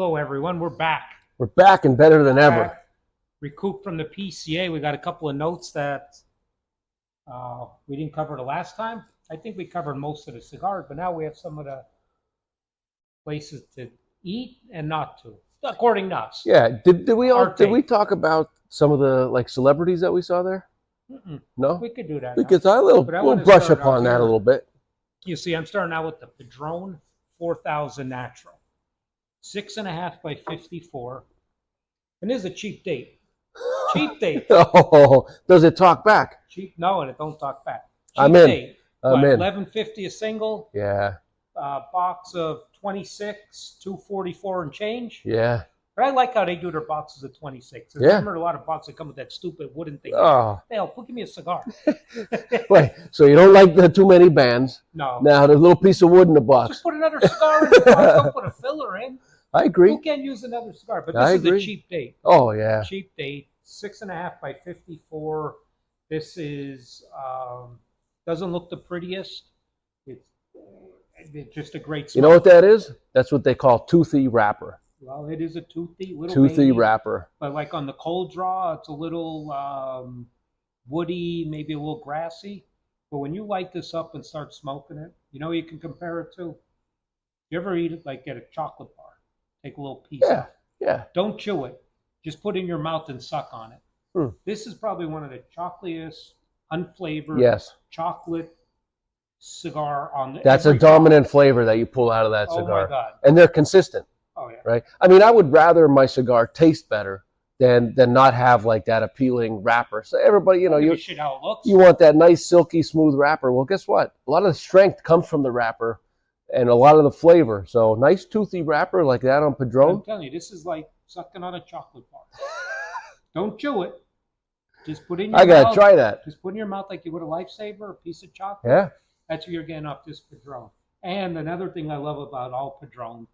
Hello, everyone. We're back. We're back and better than ever. Back, recouped from the PCA. We got a couple of notes that we didn't cover the last time. I think we covered most of the cigars, but now we have some of the places to eat and not to, according to us. Yeah. Did we talk about some of the celebrities that we saw there? No. We could do that. Because we'll brush upon that a little bit. You see, I'm starting out with the Padron 4000 Natural, 6.5 by 54, and this is a cheap date. Cheap date. Oh, does it talk back? Cheap? No, and it don't talk back. Cheap I'm in. Date. I'm in. $11.50 a single. Yeah. Box of 26, $2.44 and change. Yeah. But I like how they do their boxes of 26. Yeah. Remember a lot of boxes that come with that stupid wooden thing. Oh. Hell, give me a cigar. Wait, so you don't like the too many bands? No. Now the little piece of wood in the box. Just put another cigar in the box. Don't put a filler in. I agree. Who can use another cigar? But this is a cheap date. Oh, yeah. Cheap date. 6.5 by 54. This is doesn't look the prettiest. It's just a great smell. You know what that is? That's what they call toothy wrapper. Well, it is a toothy wrapper. But like on the cold draw, it's a little woody, maybe a little grassy. But when you light this up and start smoking it, you know what you can compare it to? You ever eat it like at a chocolate bar? Take a little piece out. Yeah. Don't chew it. Just put it in your mouth and suck on it. This is probably one of the chocolatiest, unflavored chocolate cigar on the. That's a dominant flavor that you pull out of that cigar. Oh my God. And they're consistent. Oh yeah. Right. I mean, I would rather my cigar taste better than not have like that appealing wrapper. So everybody, you shit how it looks. You want that nice, silky, smooth wrapper. Well, guess what? A lot of the strength comes from the wrapper, and a lot of the flavor. So nice, toothy wrapper like that on Padron. I'm telling you, this is like sucking on a chocolate bar. Don't chew it. Just put it in your mouth. I gotta try that. Just put it in your mouth like you would a Lifesaver, a piece of chocolate. Yeah. That's what you're getting off this Padron. And another thing I love about all Padron,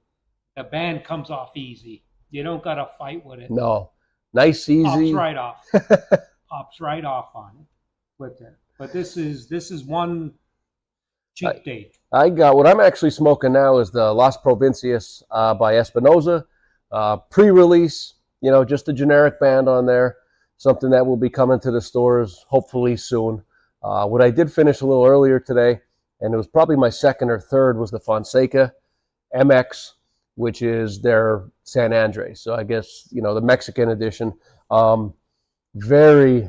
the band comes off easy. You don't gotta fight with it. No. Nice, easy. Pops right off. Pops right off on it with it. But this is one cheap date. I got what I'm actually smoking now is the Las Provincias by Espinosa. Pre-release, just a generic band on there. Something that will be coming to the stores hopefully soon. What I did finish a little earlier today, and it was probably my second or third, was the Fonseca MX, which is their San Andres. So I guess, the Mexican edition. Very,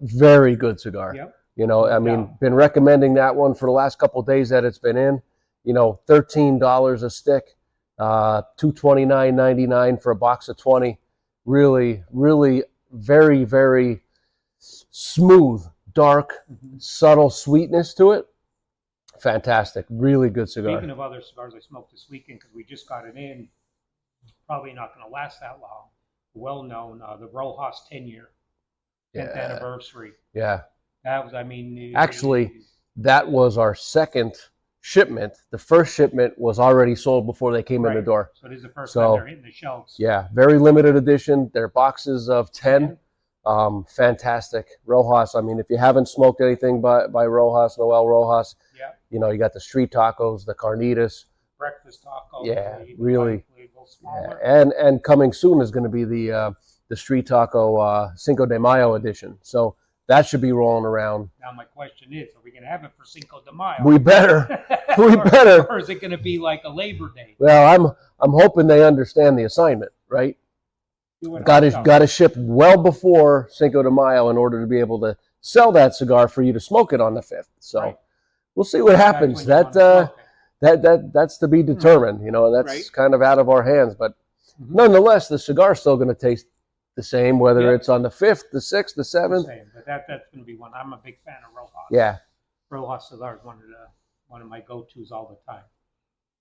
very good cigar. Yep. I mean, been recommending that one for the last couple of days that it's been in. $13 a stick, $229.99 for a box of 20. Really, really very, very smooth, dark, subtle sweetness to it. Fantastic. Really good cigar. Speaking of other cigars I smoked this weekend, because we just got it in, probably not going to last that long. Well known, the Rojas 10-year, 10th anniversary. Yeah. That was, actually, that was our second shipment. The first shipment was already sold before they came in the door. So this is the first time they're hitting the shelves. Yeah, very limited edition. They're boxes of 10. Fantastic. Rojas, I mean, if you haven't smoked anything by Rojas, Noel Rojas, you got the street tacos, the carnitas. Breakfast tacos. Yeah, really. Yeah. And coming soon is going to be the street taco Cinco de Mayo edition. So that should be rolling around. Now my question is, are we going to have it for Cinco de Mayo? We better. We better. Or is it going to be like a Labor Day? Well, I'm hoping they understand the assignment, right? Got to ship well before Cinco de Mayo in order to be able to sell that cigar for you to smoke it on the 5th. So we'll see what happens. That's to be determined. That's kind of out of our hands. But nonetheless, the cigar's still going to taste the same, whether it's on the 5th, the 6th, the 7th. But that's going to be one. I'm a big fan of Rojas. Yeah. Rojas cigar is one of my go-tos all the time.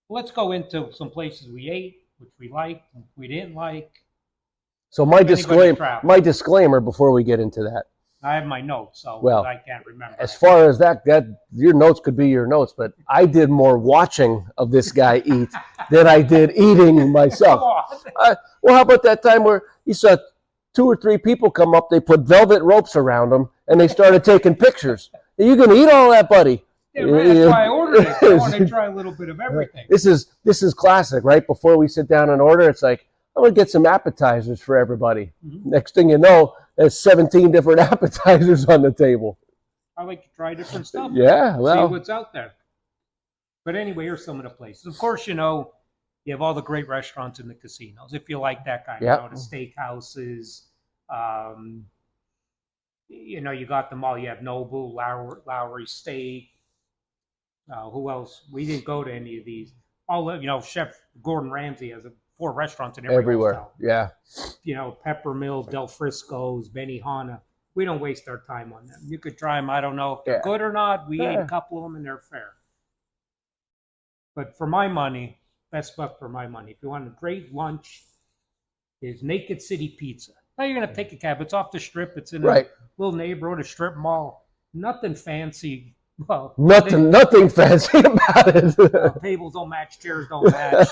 Well, let's go into some places we ate, which we liked, and we didn't like. So my disclaimer before we get into that. I have my notes, so I can't remember. As far as that your notes could be your notes, but I did more watching of this guy eat than I did eating myself. Well, how about that time where you saw 2 or 3 people come up, they put velvet ropes around them, and they started taking pictures. Are you going to eat all that, buddy? Yeah, that's why I ordered alternative. I want to try a little bit of everything. This is classic, right? Before we sit down and order, it's like, I'm going to get some appetizers for everybody. Mm-hmm. Next thing you know, there's 17 different appetizers on the table. I like to try different stuff. Yeah, well. See what's out there. But anyway, here's some of the places. Of course, you know, you have all the great restaurants in the casinos. If you like that kind, Yep. you know, the steakhouses. You know, you got them all. You have Nobu, Lowry Steak. Who else? We didn't go to any of these. All you know, Chef Gordon Ramsay has 4 restaurants in everywhere. Hotel. Yeah. You know, Peppermill, Del Frisco's, Benihana. We don't waste our time on them. You could try them. I don't know if they're good or not. We ate a couple of them and they're fair. But for my money, best buck for my money, if you want a great lunch, is Naked City Pizza. Now you're going to take a cab. It's off the strip. It's in a little neighborhood, a strip mall. Nothing fancy. Well, nothing fancy about it. Tables don't match, chairs don't match.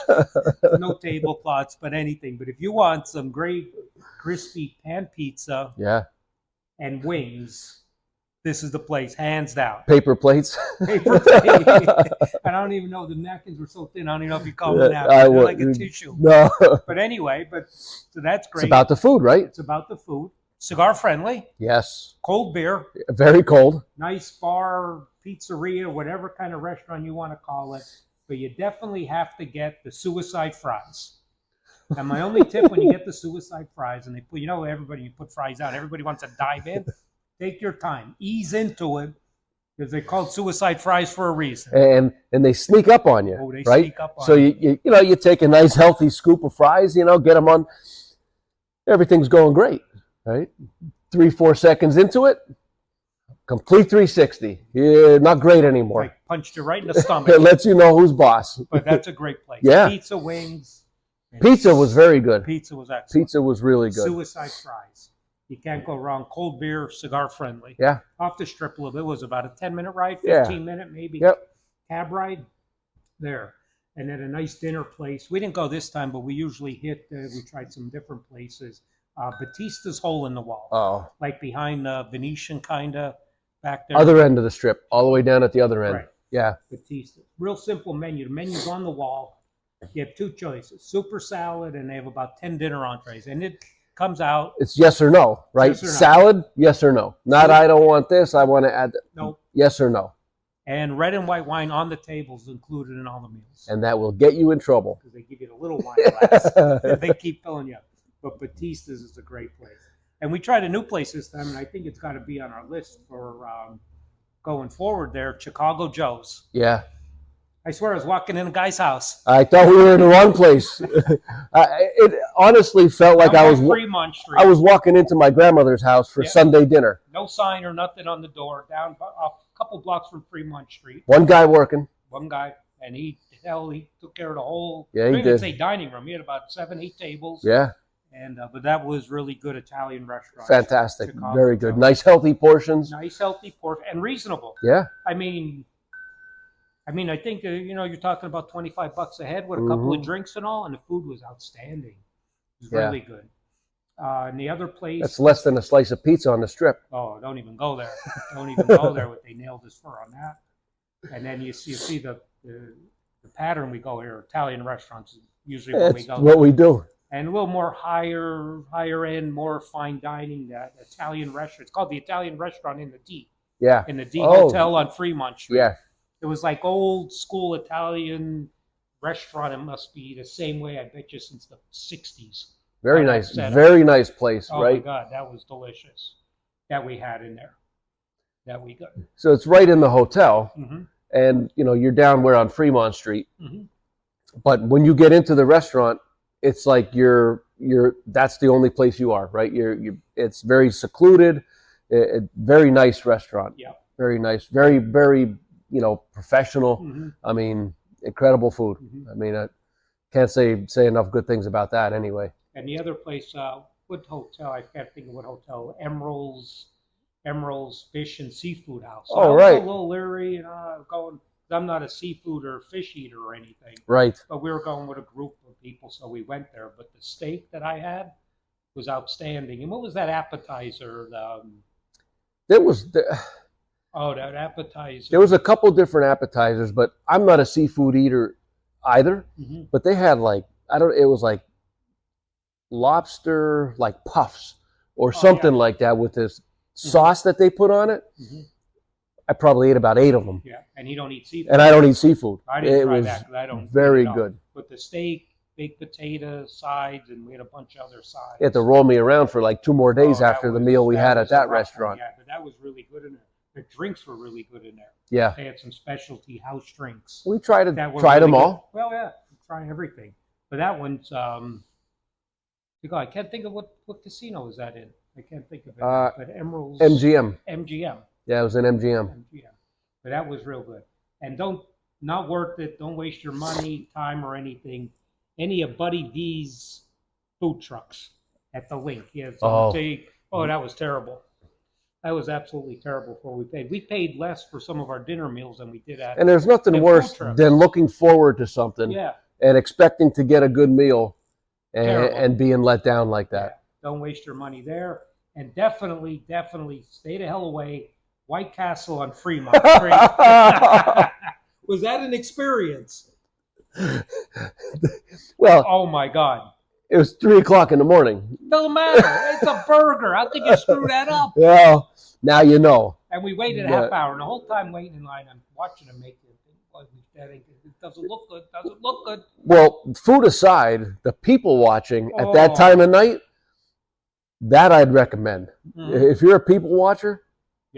No tablecloths, but anything. But if you want some great crispy pan pizza and wings, this is the place, hands down. Paper plates. Paper plate. I don't even know. The napkins were so thin. I don't even know if you call them napkins. They're like a tissue. No. But anyway, so that's great. It's about the food, right? It's about the food. Cigar friendly. Yes. Cold beer. Very cold. Nice bar, pizzeria, whatever kind of restaurant you want to call it. But you definitely have to get the suicide fries. And my only tip when you get the suicide fries, and they put, you know, everybody, you put fries out, everybody wants to dive in. Take your time. Ease into it. Because they're called suicide fries for a reason. And they sneak up on you. Oh, they right? Sneak up on you. So you. You know, you take a nice healthy scoop of fries, you know, get them on. Everything's going great, right? 3-4 seconds into it, complete 360. Yeah, not great anymore. Like punched you right in the stomach. It lets you know who's boss. But that's a great place. Yeah. Pizza, wings. Pizza was very good. Pizza was excellent. Pizza was really good. Suicide fries. You can't go wrong. Cold beer, cigar friendly. Yeah. Off the strip a little bit. It was about a 10-minute ride, 15-minute maybe. Yep. Cab ride there. And then a nice dinner place. We didn't go this time, but we usually hit, we tried some different places. Batista's Hole in the Wall. Oh. Like behind the Venetian kind of back there. Other end of the strip, all the way down at the other end. Right. Yeah. Batista. Real simple menu. The menu's on the wall. You have 2 choices. Super salad, and they have about 10 dinner entrees. And it comes out. It's yes or no, right? Yes or no. Salad, yes or no. Not I don't want this, I want to add that. Nope. Yes or no. And red and white wine on the tables included in all the meals. And that will get you in trouble. Because they give you the little wine glass. They keep filling you up. But Batista's is a great place. And we tried a new place this time, and I think it's got to be on our list for going forward there, Chicago Joe's. Yeah. I swear I was walking in a guy's house. I thought we were in the wrong place. It honestly felt like I was walking into my grandmother's house for Sunday dinner. No sign or nothing on the door. Down a couple blocks from Fremont Street. One guy working. One guy, and he took care of the whole. Yeah, he did. I didn't say dining room. He had about 7-8 tables. Yeah. And but that was really good Italian restaurant. Fantastic. Chicago, very good. Nice healthy portions. Nice healthy portion and reasonable. Yeah. I mean, I think you know, you're talking about $25 a head with a couple of drinks and all, and the food was outstanding. It was really good. And the other place, that's less than a slice of pizza on the strip. Oh, don't even go there. Don't even go there. What they nailed us for on that. And then you see the pattern we go here. Italian restaurants is usually where we go. What we do. And a little more higher end, more fine dining. That Italian restaurant. It's called the Italian Restaurant in the D. Yeah. In the D Hotel on Fremont Street. Yeah. It was like old school Italian restaurant. It must be the same way, I bet you, since the 60s. Very nice. Very nice place, right? Oh, my God. That was delicious. That we had in there. That we got. So it's right in the hotel. Mm-hmm. And, you know, you're down where on Fremont Street. Mm-hmm. But when you get into the restaurant, it's like that's the only place you are, right? It's very secluded, very nice restaurant. Yeah. Very nice, very, very, you know, professional. Mm-hmm. I mean, incredible food. Mm-hmm. I mean, I can't say enough good things about that anyway. And the other place, what hotel? I can't think of what hotel. Emerald's Fish and Seafood House. So oh, I right. was a little leery, you know, going. I'm not a seafood or fish eater or anything. Right. But we were going with a group of people, so we went there. But the steak that I had was outstanding. And what was that appetizer? There was Oh, that appetizer. There was a couple different appetizers, but I'm not a seafood eater either. Mm-hmm. But they had like it was like lobster like puffs or something like that with this sauce that they put on it. Mm-hmm. I probably ate about 8 of them. Yeah, and you don't eat seafood. And I don't eat seafood. I didn't try was that because I don't. very good. With the steak, baked potato, sides, and we had a bunch of other sides. You had to roll me around for like 2 more days after the meal we had at that restaurant. Yeah, but that was really good in there. The drinks were really good in there. Yeah. They had some specialty house drinks. We tried them really all. Well, yeah, try everything. But that one's, I can't think of what casino is that in. I can't think of it. But Emerald's. MGM. MGM. Yeah, it was in MGM. But that was real good. And not worth it. Don't waste your money, time, or anything. Any of Buddy V's food trucks at the link. Yeah. So that was terrible. That was absolutely terrible for what we paid. We paid less for some of our dinner meals than we did at. And there's nothing worse than looking forward to something and expecting to get a good meal and being let down like that. Yeah. Don't waste your money there. And definitely stay the hell away. White Castle on Fremont Street. Was that an experience? Well, oh my God. It was 3:00 in the morning. Doesn't matter. It's a burger. How could you screw that up? Well, now you know. And we waited a half hour, and the whole time waiting in line, I'm watching them make it. It doesn't look good. Doesn't look good. Well, food aside, the people watching at that time of night, that I'd recommend. Mm-hmm. If you're a people watcher,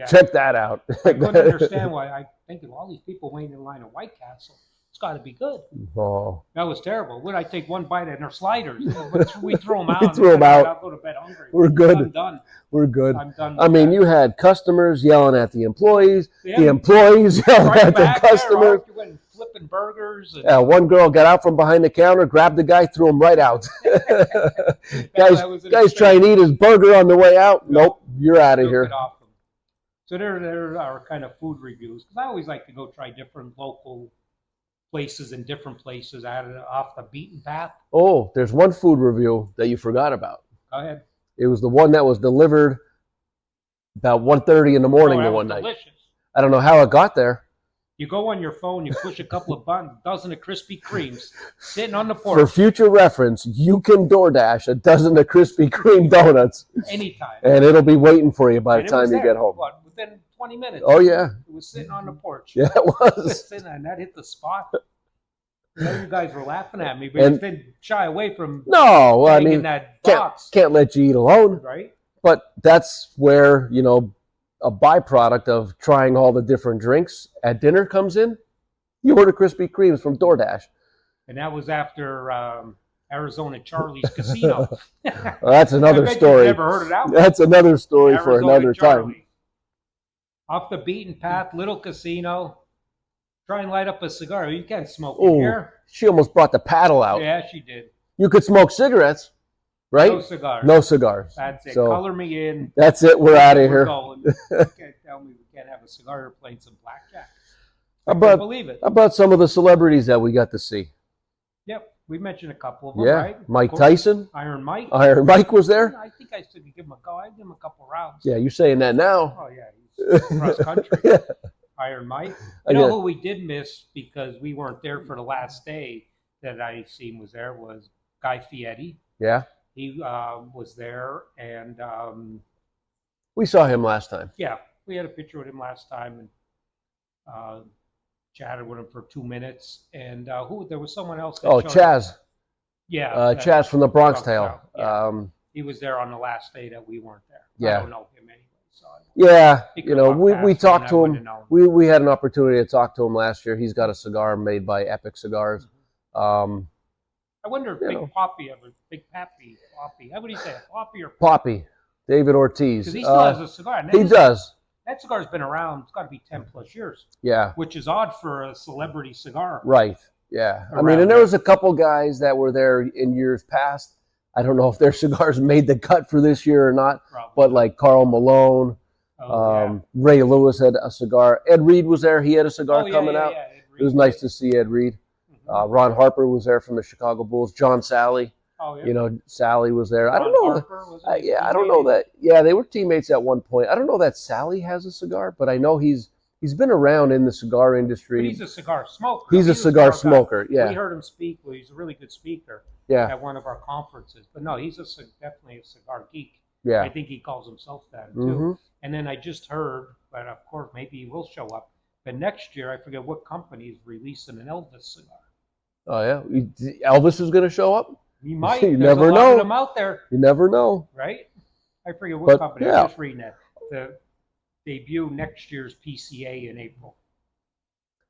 check that out. I couldn't understand why. I think of all these people waiting in line at White Castle. It's got to be good. Oh, that was terrible. Would I take one bite at their sliders? But we threw them out. We threw them out. I'll go to bed hungry. We're good. I'm done. We're good. I'm done. I mean, you had customers yelling at the employees. The employees yelling at the customers. You went flipping burgers. And one girl got out from behind the counter, grabbed the guy, threw him right out. Guys trying to eat his burger on the way out. Nope, you're out of here. So there are kind of food reviews, because I always like to go try different local places in different places out of off the beaten path. Oh, there's one food review that you forgot about. Go ahead. It was the one that was delivered about 1:30 in the morning the one night. Delicious. I don't know how it got there. You go on your phone, you push a couple of buttons, a dozen of Krispy Kremes sitting on the porch. For future reference, you can DoorDash a dozen of Krispy Kreme donuts. Anytime. And it'll be waiting for you by the time you get home. What, within 20 minutes? Oh, yeah. It was sitting on the porch. Yeah, it was. And that hit the spot. You guys were laughing at me, but you didn't shy away from in that box. Can't let you eat alone. Right. But that's where, a byproduct of trying all the different drinks at dinner comes in. You order Krispy Kremes from DoorDash. And that was after Arizona Charlie's Casino. Well, that's another story. You've never heard of that one. That's another story for another time. Off the beaten path, little casino. Try and light up a cigar. You can't smoke in here. She almost brought the paddle out. Yeah, she did. You could smoke cigarettes, right? No cigars. No cigars. That's it. So, color me in. That's it. We're out of here. You can't tell me we can't have a cigar or playing some blackjack. I can't believe it. How about some of the celebrities that we got to see? Yep. We mentioned a couple of them, right? Mike Tyson. Iron Mike. Iron Mike was there. I think I should give him a go. I'd give him a couple of rounds. Yeah, you're saying that now. Oh, yeah. He's cross country. Iron Mike. You know who we did miss because we weren't there for the last day that I seen was there was Guy Fieri. Yeah. He was there, and we saw him last time. Yeah, we had a picture with him last time, and chatted with him for 2 minutes. And there was someone else. Chaz. Yeah, Chaz from the Bronx Tale. Yeah. He was there on the last day that we weren't there. Yeah. I don't know him anyway. So we talked to him. We had an opportunity to talk to him last year. He's got a cigar made by Epic Cigars. I wonder if Big Pappy, how would he say it? Poppy or Poppy, David Ortiz. Because he still has a cigar. He does. That cigar's been around. It's got to be 10 plus years. Yeah. Which is odd for a celebrity cigar. Right. Yeah. And there was a couple guys that were there in years past. I don't know if their cigars made the cut for this year or not. Probably. But like Karl Malone, Ray Lewis had a cigar. Ed Reed was there. He had a cigar coming out. Yeah. It was nice to see Ed Reed. Ron Harper was there from the Chicago Bulls. John Sally. Oh, yeah. You know, Sally was there. I don't Ron know. Harper, wasn't he Yeah, a I don't know teammate? that. Yeah, they were teammates at one point. I don't know that Sally has a cigar, but I know he's been around in the cigar But industry. he's a cigar smoker. He's a cigar guy. smoker. We Yeah, heard him speak. Well, he's a really good speaker yeah, at one of our conferences. But no, he's definitely a cigar geek. yeah. I think he calls himself that too. Mm-hmm. And then I just heard, but of course maybe he will show up. But next year, I forget what company is releasing an Elvis cigar. Oh yeah, Elvis is going to show up. He might. You There's never a lot know. of them out there, You never know. right? I forget what But, company. yeah. I'm just reading that. The debut next year's PCA in April.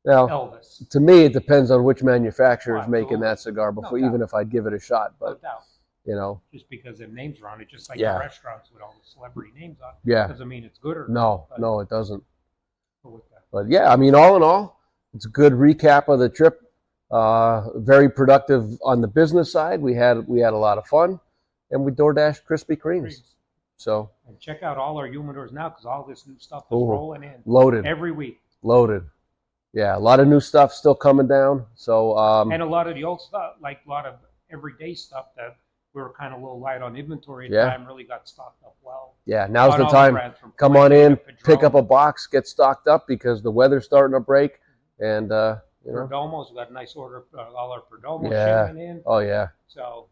Now, Elvis, to me, it depends on which manufacturer is Well, making absolutely. that cigar before, No doubt. even if I'd give it a shot. no But doubt. you know, Just because their names are on it, just like Yeah. the restaurants with all the celebrity names on it, yeah, doesn't mean it's good or no, not. no, it doesn't. With that. But yeah, I mean, all in all, it's a good recap of the trip. Very productive on the business side. We had a lot of fun, and we DoorDashed Krispy Kremes. So And check out all our humidors now because all this new stuff is Ooh. rolling in loaded, every week. loaded. Yeah, a lot of new stuff still coming down. So And a lot of the old stuff, like a lot of everyday stuff that we were kind of a little light on inventory at the Yeah. time, really got stocked up well. yeah, now's On the all time. brands from Come Fuente on to in, pick Padron, up a box, get stocked up because the weather's starting to break, and you know, Perdomos. We got a nice order. All our Perdomos Yeah. shipping in. oh yeah. So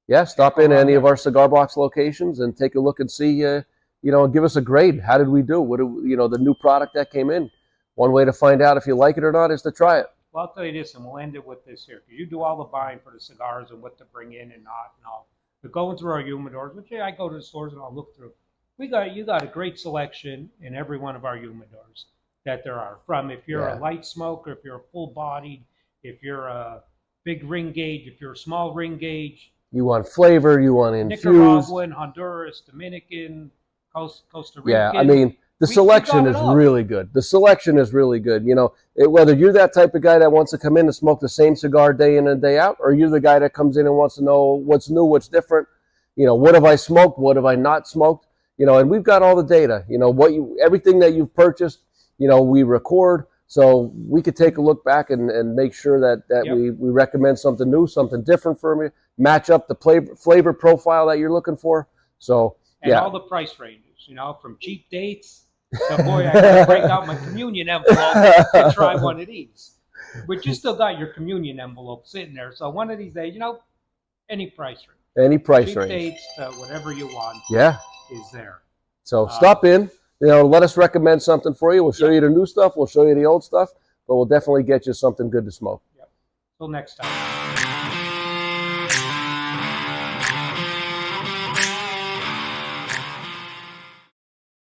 Yeah, stop in Check any of around. our cigar box locations and take a look and see, you know, give us a grade. How did we do? What do you know? The new product that came in. One way to find out if you like it or not is to try it. well, I'll tell you this, and we'll end it with this here. Because you do all the buying for the cigars and what to bring in and not and all. But going through our humidors, which I go to the stores and I'll look through. You got a great selection in every one of our humidors that there are. From if you're Yeah. a light smoker, if you're a full bodied, if you're a big ring gauge, if you're a small ring gauge, You want flavor, you want infused. Nicaraguan, Honduras, Dominican, Costa Rican. Yeah, I mean, the We selection got it is all. really good. The selection is really good. You know, whether you're that type of guy that wants to come in and smoke the same cigar day in and day out, or you're the guy that comes in and wants to know what's new, what's different. You know, what have I smoked? What have I not smoked? You know, and we've got all the data. You know, everything that you've purchased, you know, we record. So we could take a look back and make sure that Yep. we recommend something new, something different for you, match up the flavor profile that you're looking for. So, And yeah. all the price ranges, from cheap dates to, boy, I gotta break out my communion envelope to try one of these. But you still got your communion envelope sitting there. So one of these days, any price range. Any price Cheap range. dates to whatever you want Yeah. is there. So stop in, let us recommend something for you. We'll show you the new stuff. We'll show you the old stuff, but we'll definitely get you something good to smoke. Till next time.